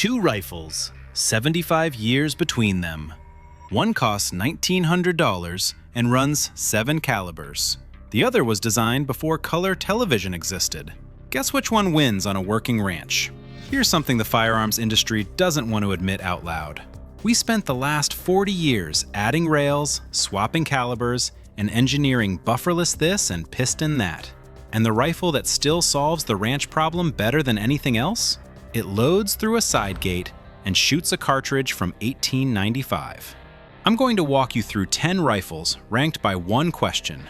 Two rifles, 75 years between them. One costs $1,900 and runs 7 calibers. The other was designed before color television existed. Guess which one wins on a working ranch? Here's something the firearms industry doesn't want to admit out loud. We spent the last 40 years adding rails, swapping calibers, and engineering bufferless this and piston that. And the rifle that still solves the ranch problem better than anything else? It loads through a side gate and shoots a cartridge from 1895. I'm going to walk you through 10 rifles ranked by one question.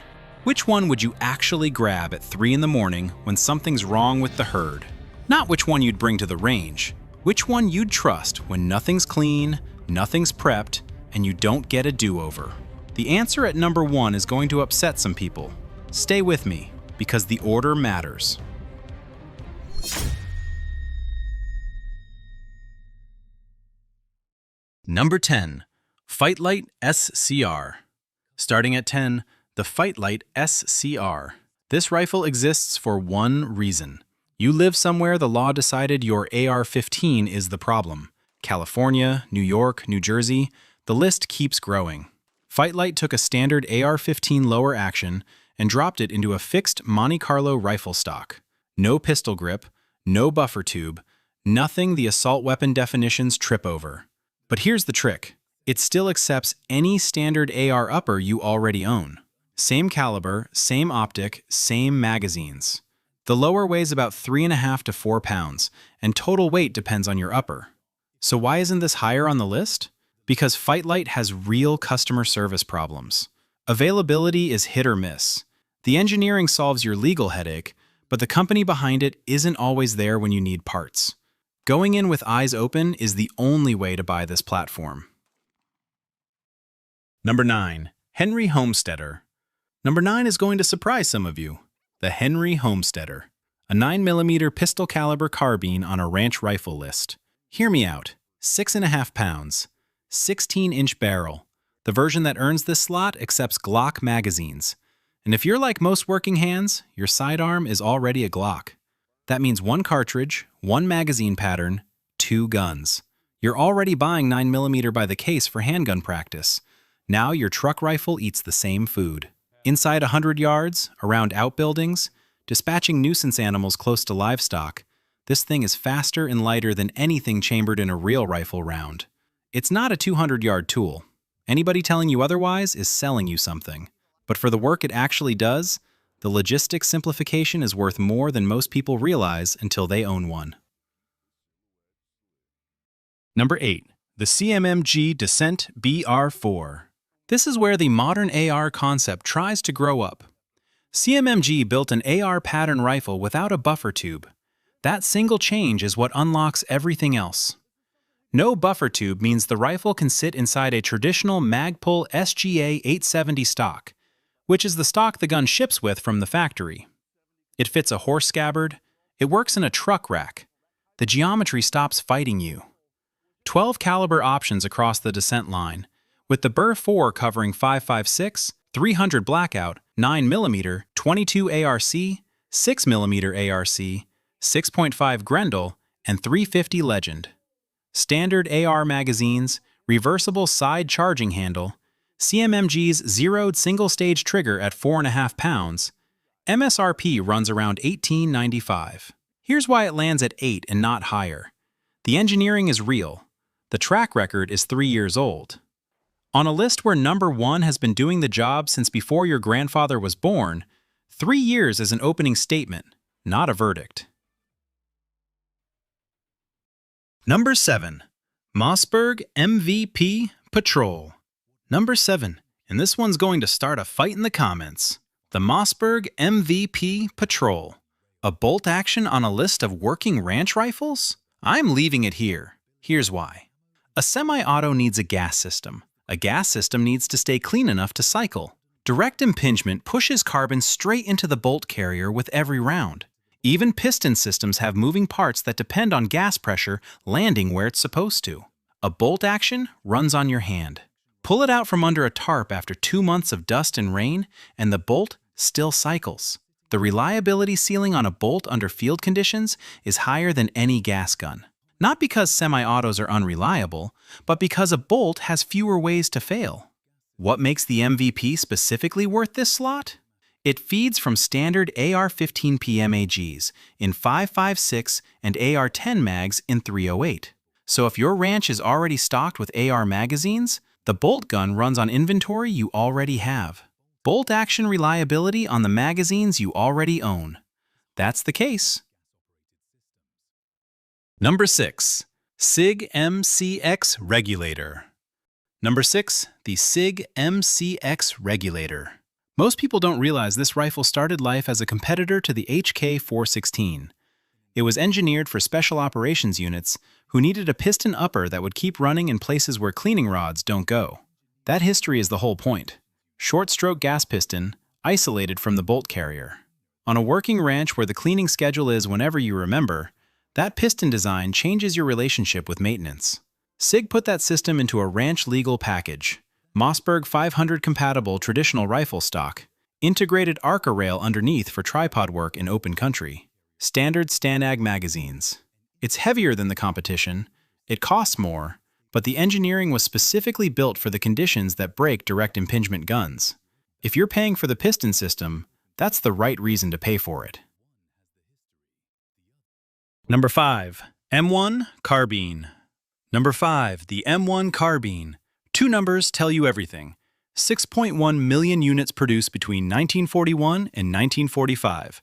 Which one would you actually grab at 3 in the morning when something's wrong with the herd? Not which one you'd bring to the range. Which one you'd trust when nothing's clean, nothing's prepped, and you don't get a do-over. The answer at number 1 is going to upset some people. Stay with me, because the order matters. Number 10. Fightlite SCR. Starting at 10, the Fightlite SCR. This rifle exists for one reason. You live somewhere the law decided your AR-15 is the problem. California, New York, New Jersey, the list keeps growing. Fightlite took a standard AR-15 lower action and dropped it into a fixed Monte Carlo rifle stock. No pistol grip, no buffer tube, nothing the assault weapon definitions trip over. But here's the trick. It still accepts any standard AR upper you already own. Same caliber, same optic, same magazines. The lower weighs about 3.5 to 4 pounds, and total weight depends on your upper. So why isn't this higher on the list? Because Fightlite has real customer service problems. Availability is hit or miss. The engineering solves your legal headache, but the company behind it isn't always there when you need parts. Going in with eyes open is the only way to buy this platform. Number 9. Henry Homesteader. Number 9 is going to surprise some of you. The Henry Homesteader. A 9mm pistol caliber carbine on a ranch rifle list. Hear me out. 6.5 pounds. 16-inch barrel. The version that earns this slot accepts Glock magazines. And if you're like most working hands, your sidearm is already a Glock. That means 1 cartridge, 1 magazine pattern, 2 guns. You're already buying 9mm by the case for handgun practice. Now your truck rifle eats the same food. Inside 100 yards, around outbuildings, dispatching nuisance animals close to livestock, this thing is faster and lighter than anything chambered in a real rifle round. It's not a 200-yard tool. Anybody telling you otherwise is selling you something. But for the work it actually does, the logistics simplification is worth more than most people realize until they own one. Number 8. The CMMG Dissent BR4. This is where the modern AR concept tries to grow up. CMMG built an AR pattern rifle without a buffer tube. That single change is what unlocks everything else. No buffer tube means the rifle can sit inside a traditional Magpul SGA 870 stock, which is the stock the gun ships with from the factory. It fits a horse scabbard. It works in a truck rack. The geometry stops fighting you. 12 caliber options across the Dissent line, with the BR4 covering 5.56, 300 blackout, 9mm, 22 ARC, 6mm ARC, 6.5 Grendel, and 350 Legend. Standard AR magazines, reversible side charging handle, CMMG's zeroed single-stage trigger at 4.5 pounds, MSRP runs around $18.95. Here's why it lands at 8 and not higher. The engineering is real. The track record is 3 years old. On a list where number 1 has been doing the job since before your grandfather was born, 3 years is an opening statement, not a verdict. Number 7. Mossberg MVP Patrol. Number 7, and this one's going to start a fight in the comments. The Mossberg MVP Patrol. A bolt action on a list of working ranch rifles? I'm leaving it here. Here's why. A semi-auto needs a gas system. A gas system needs to stay clean enough to cycle. Direct impingement pushes carbon straight into the bolt carrier with every round. Even piston systems have moving parts that depend on gas pressure landing where it's supposed to. A bolt action runs on your hand. Pull it out from under a tarp after 2 months of dust and rain, and the bolt still cycles. The reliability ceiling on a bolt under field conditions is higher than any gas gun. Not because semi-autos are unreliable, but because a bolt has fewer ways to fail. What makes the MVP specifically worth this slot? It feeds from standard AR-15 PMAGs in 5.56 and AR-10 mags in 308. So if your ranch is already stocked with AR magazines, the bolt gun runs on inventory you already have. Bolt action reliability on the magazines you already own. That's the case. Number 6. SIG MCX Regulator. Number 6. The SIG MCX Regulator. Most people don't realize this rifle started life as a competitor to the HK416. It was engineered for special operations units who needed a piston upper that would keep running in places where cleaning rods don't go. That history is the whole point. Short-stroke gas piston, isolated from the bolt carrier. On a working ranch where the cleaning schedule is whenever you remember, that piston design changes your relationship with maintenance. SIG put that system into a ranch-legal package. Mossberg 500 compatible traditional rifle stock, integrated ARCA rail underneath for tripod work in open country, standard STANAG magazines. It's heavier than the competition, it costs more, but the engineering was specifically built for the conditions that break direct impingement guns. If you're paying for the piston system, that's the right reason to pay for it. Number 5. M1 Carbine. Number 5. The M1 Carbine. Two numbers tell you everything. 6.1 million units produced between 1941 and 1945.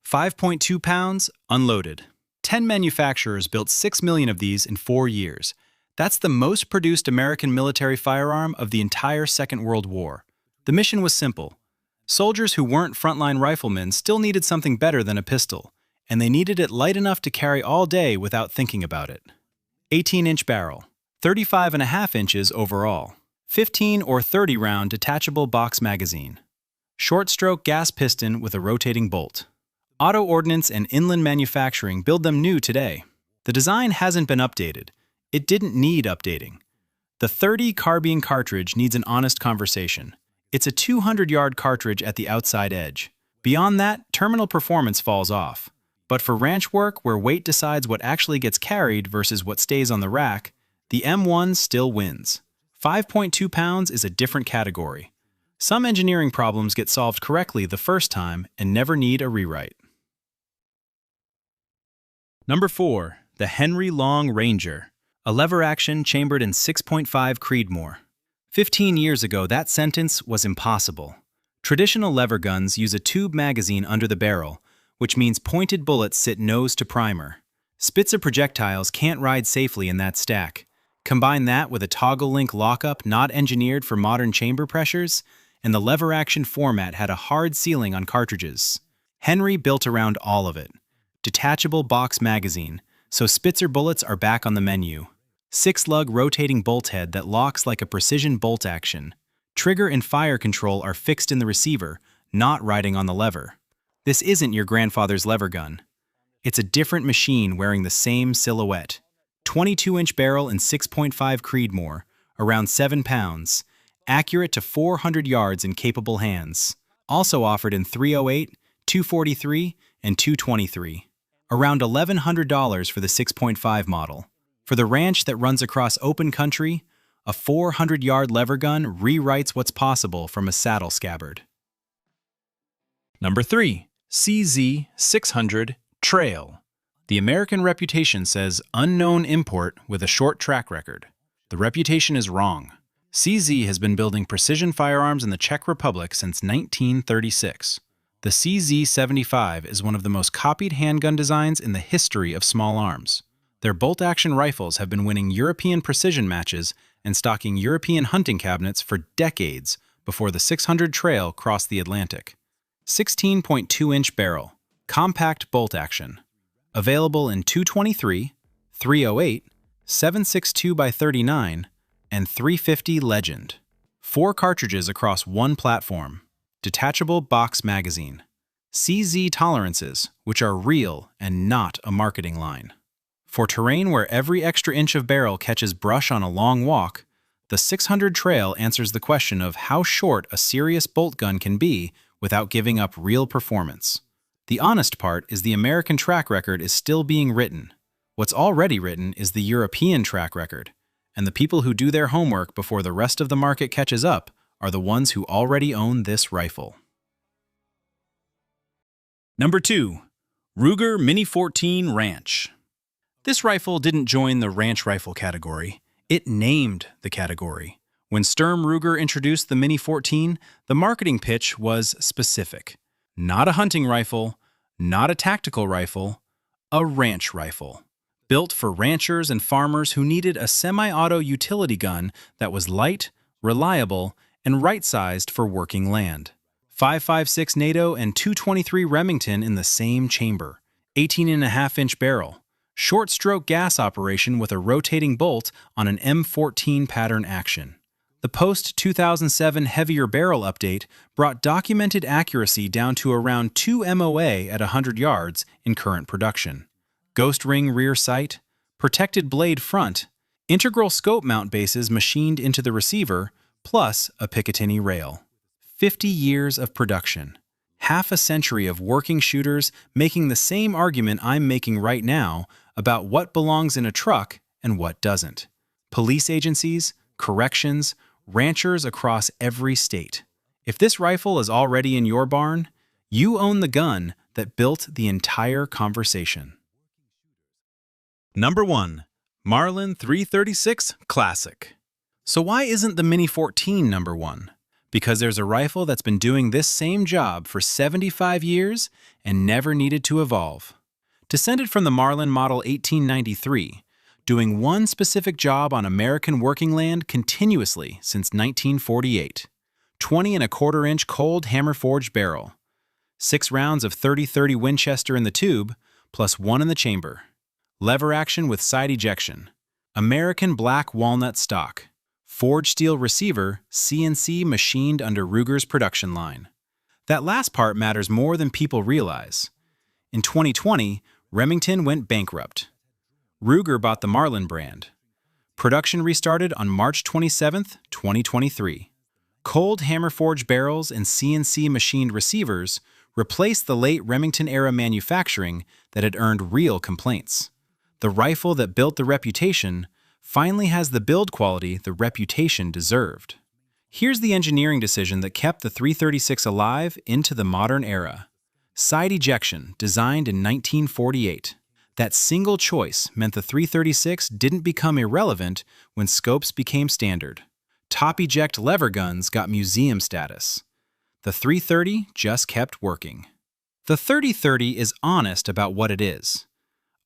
5.2 pounds, unloaded. 10 manufacturers built 6 million of these in 4 years. That's the most produced American military firearm of the entire Second World War. The mission was simple. Soldiers who weren't frontline riflemen still needed something better than a pistol, and they needed it light enough to carry all day without thinking about it. 18-inch barrel. 35.5 inches overall, 15 or 30 round detachable box magazine, short stroke gas piston with a rotating bolt. Auto ordnance and inland manufacturing build them new today. The design hasn't been updated. It didn't need updating. The .30 carbine cartridge needs an honest conversation. It's a 200-yard cartridge at the outside edge. Beyond that, terminal performance falls off. But for ranch work where weight decides what actually gets carried versus what stays on the rack, the M1 still wins. 5.2 pounds is a different category. Some engineering problems get solved correctly the first time and never need a rewrite. Number 4. The Henry Long Ranger. A lever-action chambered in 6.5 Creedmoor. 15 years ago, that sentence was impossible. Traditional lever guns use a tube magazine under the barrel, which means pointed bullets sit nose to primer. Spitzer projectiles can't ride safely in that stack. Combine that with a toggle link lockup not engineered for modern chamber pressures, and the lever-action format had a hard ceiling on cartridges. Henry built around all of it. Detachable box magazine, so Spitzer bullets are back on the menu. 6-lug rotating bolt head that locks like a precision bolt action. Trigger and fire control are fixed in the receiver, not riding on the lever. This isn't your grandfather's lever gun. It's a different machine wearing the same silhouette. 22-inch barrel and 6.5 Creedmoor, around 7 pounds, accurate to 400 yards in capable hands. Also offered in 308, 243, and 223. Around $1,100 for the 6.5 model. For the ranch that runs across open country, a 400-yard lever gun rewrites what's possible from a saddle scabbard. Number 3. CZ600 Trail. The American reputation says unknown import with a short track record. The reputation is wrong. CZ has been building precision firearms in the Czech Republic since 1936. The CZ75 is one of the most copied handgun designs in the history of small arms. Their bolt-action rifles have been winning European precision matches and stocking European hunting cabinets for decades before the 600 Trail crossed the Atlantic. 16.2-inch barrel, compact bolt action. Available in 223, 308, 762x39, and 350 Legend. 4 cartridges across one platform. Detachable box magazine. CZ tolerances, which are real and not a marketing line. For terrain where every extra inch of barrel catches brush on a long walk, the 600 Trail answers the question of how short a serious bolt gun can be without giving up real performance. The honest part is the American track record is still being written. What's already written is the European track record, and the people who do their homework before the rest of the market catches up are the ones who already own this rifle. Number 2. Ruger Mini 14 Ranch. This rifle didn't join the ranch rifle category, it named the category. When Sturm Ruger introduced the Mini 14, the marketing pitch was specific. Not a hunting rifle, not a tactical rifle, a ranch rifle. Built for ranchers and farmers who needed a semi-auto utility gun that was light, reliable, and right-sized for working land. 5.56 NATO and 223 Remington in the same chamber. 18.5-inch barrel. Short-stroke gas operation with a rotating bolt on an M14 pattern action. The post-2007 heavier barrel update brought documented accuracy down to around 2 MOA at 100 yards in current production. Ghost ring rear sight, protected blade front, integral scope mount bases machined into the receiver, plus a Picatinny rail. 50 years of production. Half a century of working shooters making the same argument I'm making right now about what belongs in a truck and what doesn't. Police agencies, corrections, ranchers across every state. If this rifle is already in your barn, you own the gun that built the entire conversation. Number 1. Marlin 336 Classic. So why isn't the Mini 14 number 1? Because there's a rifle that's been doing this same job for 75 years and never needed to evolve. Descended from the Marlin Model 1893, doing one specific job on American working land continuously since 1948. 20.25-inch cold hammer-forged barrel. 6 rounds of 30-30 Winchester in the tube, plus 1 in the chamber. Lever action with side ejection. American black walnut stock. Forged steel receiver, CNC machined under Ruger's production line. That last part matters more than people realize. In 2020, Remington went bankrupt. Ruger bought the Marlin brand. Production restarted on March 27, 2023. Cold hammer-forged barrels and CNC machined receivers replaced the late Remington-era manufacturing that had earned real complaints. The rifle that built the reputation finally has the build quality the reputation deserved. Here's the engineering decision that kept the 336 alive into the modern era. Side ejection, designed in 1948. That single choice meant the 336 didn't become irrelevant when scopes became standard. Top eject lever guns got museum status. The 330 just kept working. The 3030 is honest about what it is.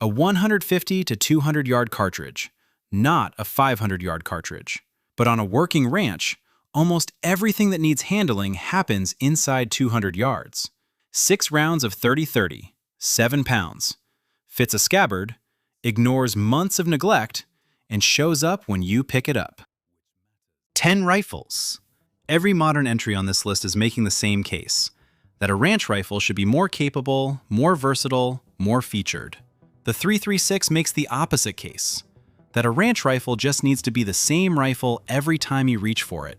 A 150 to 200 yard cartridge, not a 500 yard cartridge. But on a working ranch, almost everything that needs handling happens inside 200 yards. 6 rounds of 30-30, 7 pounds. Fits a scabbard, ignores months of neglect, and shows up when you pick it up. 10 rifles. Every modern entry on this list is making the same case, that a ranch rifle should be more capable, more versatile, more featured. The 336 makes the opposite case, that a ranch rifle just needs to be the same rifle every time you reach for it.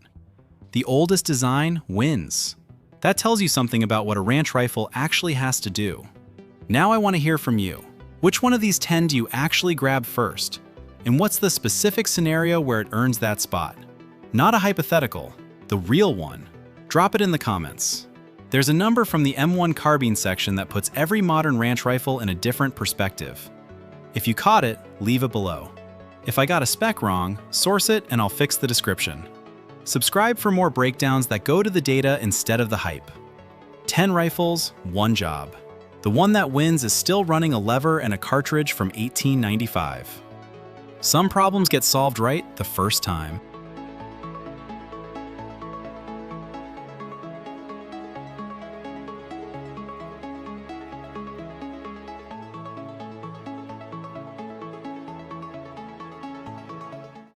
The oldest design wins. That tells you something about what a ranch rifle actually has to do. Now I want to hear from you. Which one of these 10 do you actually grab first? And what's the specific scenario where it earns that spot? Not a hypothetical, the real one. Drop it in the comments. There's a number from the M1 Carbine section that puts every modern ranch rifle in a different perspective. If you caught it, leave it below. If I got a spec wrong, source it and I'll fix the description. Subscribe for more breakdowns that go to the data instead of the hype. 10 rifles, 1 job. The one that wins is still running a lever and a cartridge from 1895. Some problems get solved right the first time.